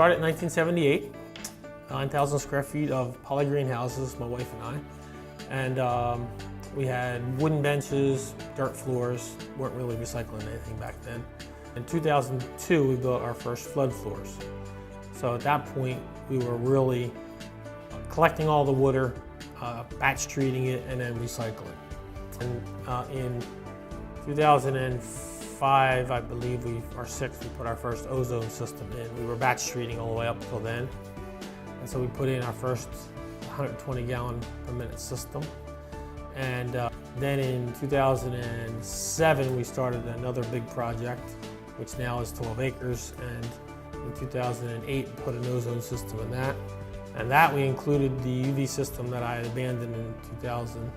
started in 1978, 9,000 square feet of poly greenhouses, my wife and I. And we had wooden benches, dirt floors, weren't really recycling anything back then. In 2002, we built our first flood floors. So at that point, we were really collecting all the water, batch treating it, and then recycling. And in 2005, I believe, or six, we put our first ozone system in. We were batch treating all the way up until then. And so we put in our first 120 gallon per minute system. And then in 2007, we started another big project, which now is 12 acres. And in 2008, put an ozone system in that. And that we included the UV system that I had abandoned in 2000.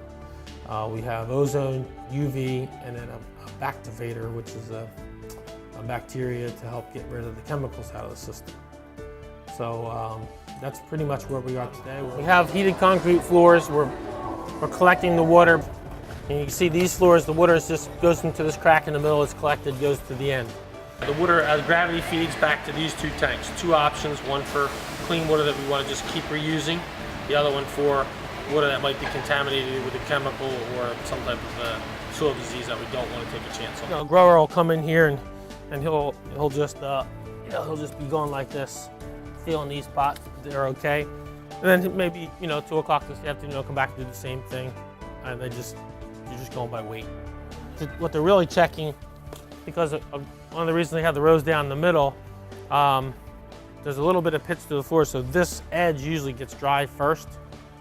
We have ozone, UV, and then a Bactivator, which is a bacteria to help get rid of the chemicals out of the system. So that's pretty much where we are today. We have heated concrete floors. We're collecting the water. And you can see these floors, the water just goes into this crack in the middle, it's collected, goes to the end. The water, as gravity feeds back to these two tanks. Two options, one for clean water that we want to just keep reusing, the other one for water that might be contaminated with a chemical or some type of soil disease that we don't want to take a chance on. A grower will come in here and he'll just be going like this, feeling these pots, they're okay. And then maybe 2 o'clock this afternoon, come back and do the same thing, and you're just going by weight. What they're really checking, because one of the reasons they have the rows down in the middle, there's a little bit of pitch to the floor, so this edge usually gets dry first,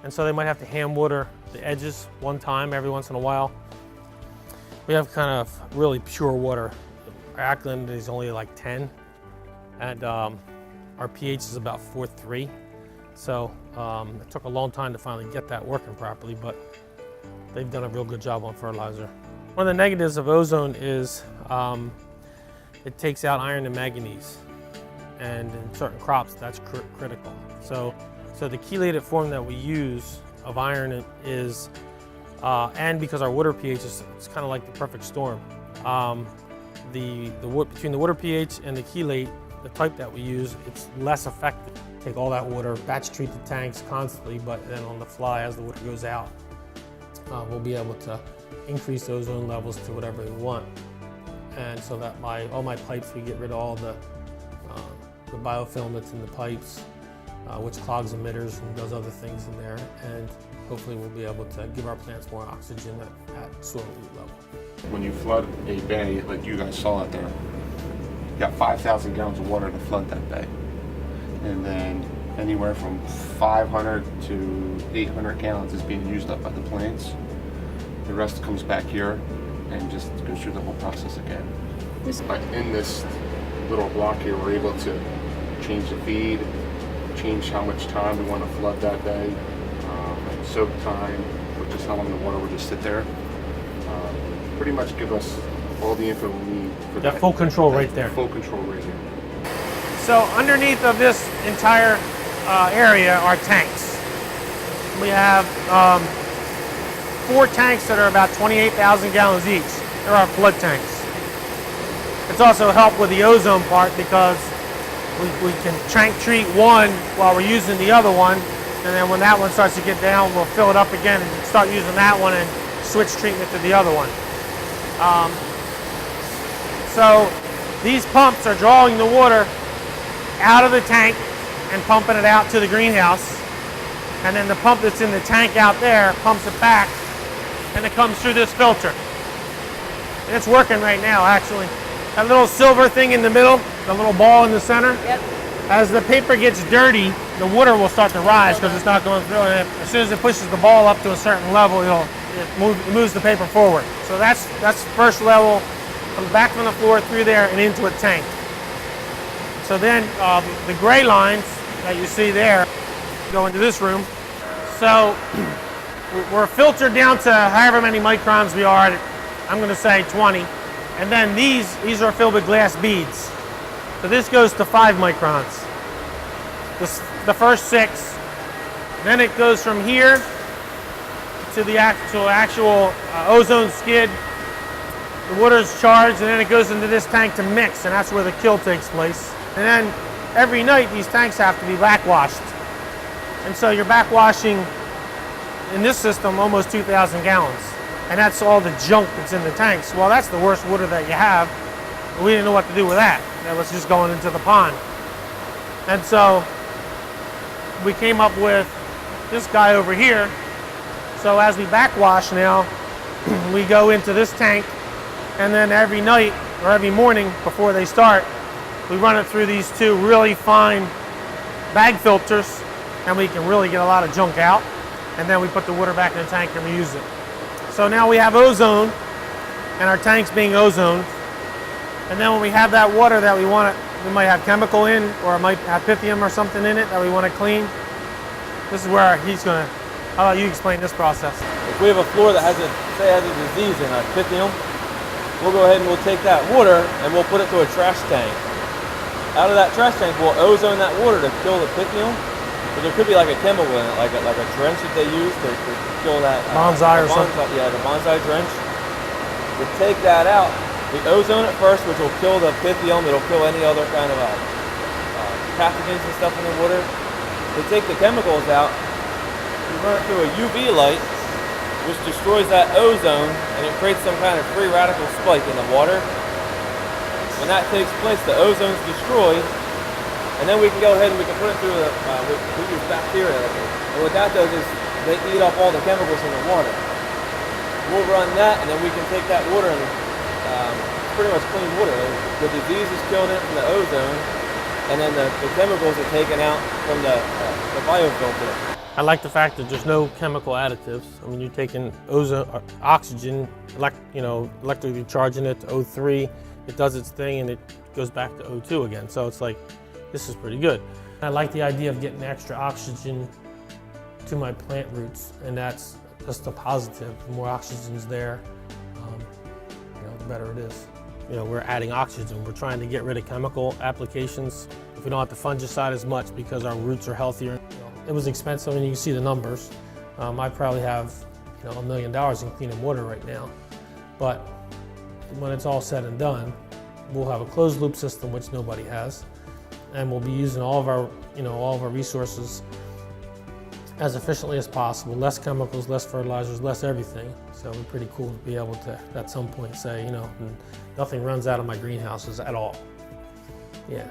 and so they might have to hand water the edges one time every once in a while. We have kind of really pure water. Our alkalinity is only like 10, and our pH is about 4.3. So it took a long time to finally get that working properly, but they've done a real good job on fertilizer. One of the negatives of ozone is it takes out iron and manganese, and in certain crops that's critical. So the chelated form that we use of iron is, and because our water pH is kind of like the perfect storm. Between the water pH and the chelate, the type that we use, it's less effective. Take all that water, batch treat the tanks constantly, but then on the fly, as the water goes out, we'll be able to increase ozone levels to whatever we want. And so that all my pipes, we get rid of all the biofilaments in the pipes, which clogs emitters and does other things in there. And hopefully we'll be able to give our plants more oxygen at soil root level. When you flood a bay, like you guys saw out there, you got 5,000 gallons of water to flood that bay. And then anywhere from 500 to 800 gallons is being used up by the plants. The rest comes back here and just goes through the whole process again. In this little block here, we're able to change the feed, change how much time we want to flood that bay, soak time, which is how long the water will just sit there. Pretty much give us all the info we need for that. Full control right there. Full control right here. So underneath of this entire area are tanks. We have 4 tanks that are about 28,000 gallons each. They're our flood tanks. It's also helped with the ozone part because we can tank treat one while we're using the other one, and then when that one starts to get down, we'll fill it up again and start using that one and switch treatment to the other one. So these pumps are drawing the water out of the tank and pumping it out to the greenhouse, and then the pump that's in the tank out there pumps it back, and it comes through this filter. And it's working right now, actually. That little silver thing in the middle, the little ball in the center, yep. As the paper gets dirty, the water will start to rise because it's not going through. And as soon as it pushes the ball up to a certain level, it moves the paper forward. So that's first level, comes back from the floor through there and into a tank. So then the gray lines that you see there go into this room. So we're filtered down to however many microns we are. I'm going to say 20. And then these are filled with glass beads. So this goes to 5 microns. The first 6. Then it goes from here to the actual ozone skid. The water is charged, and then it goes into this tank to mix, and that's where the kill takes place. And then every night these tanks have to be backwashed. And so you're backwashing, in this system, almost 2,000 gallons. And that's all the junk that's in the tanks. Well, that's the worst water that you have. We didn't know what to do with that. That was just going into the pond. And so we came up with this guy over here. So as we backwash now, we go into this tank, and then every night or every morning before they start, we run it through these two really fine bag filters, and we can really get a lot of junk out. And then we put the water back in the tank and reuse it. So now we have ozone, and our tank's being ozoned. And then when we have that water that we want, we might have chemical in, or it might have pythium or something in it that we want to clean. This is where he's gonna, how about you explain this process? If we have a floor that has a disease in like pythium, we'll go ahead and we'll take that water and we'll put it to a trash tank. Out of that trash tank, we'll ozone that water to kill the pythium. But there could be like a chemical in it, like a drench that they use to kill that. Bonsai or something? Yeah, the bonsai drench. We take that out. We ozone it first, which will kill the pythium. It'll kill any other kind of pathogens and stuff in the water. We take the chemicals out. We run it through a UV light, which destroys that ozone, and it creates some kind of free radical spike in the water. When that takes place, the ozone's destroyed, and then we can go ahead and we can put it through the, we use bacteria. And what that does is they eat up all the chemicals in the water. We'll run that, and then we can take that water and pretty much clean water. The disease is killed in from the ozone, and then the chemicals are taken out from the biofilter. I like the fact that there's no chemical additives. I mean, you're taking ozone, oxygen, electrically charging it to O3. It does its thing, and it goes back to O2 again. So it's like, this is pretty good. I like the idea of getting extra oxygen to my plant roots, and that's just a positive. The more oxygen's there, the better it is. We're adding oxygen. We're trying to get rid of chemical applications. If we don't have to fungicide as much because our roots are healthier. It was expensive, and you can see the numbers. I probably have $1 million in clean water right now. But when it's all said and done, we'll have a closed loop system, which nobody has. And we'll be using all of our resources as efficiently as possible. Less chemicals, less fertilizers, less everything. So it's pretty cool to be able to, at some point, say, nothing runs out of my greenhouses at all. Yeah.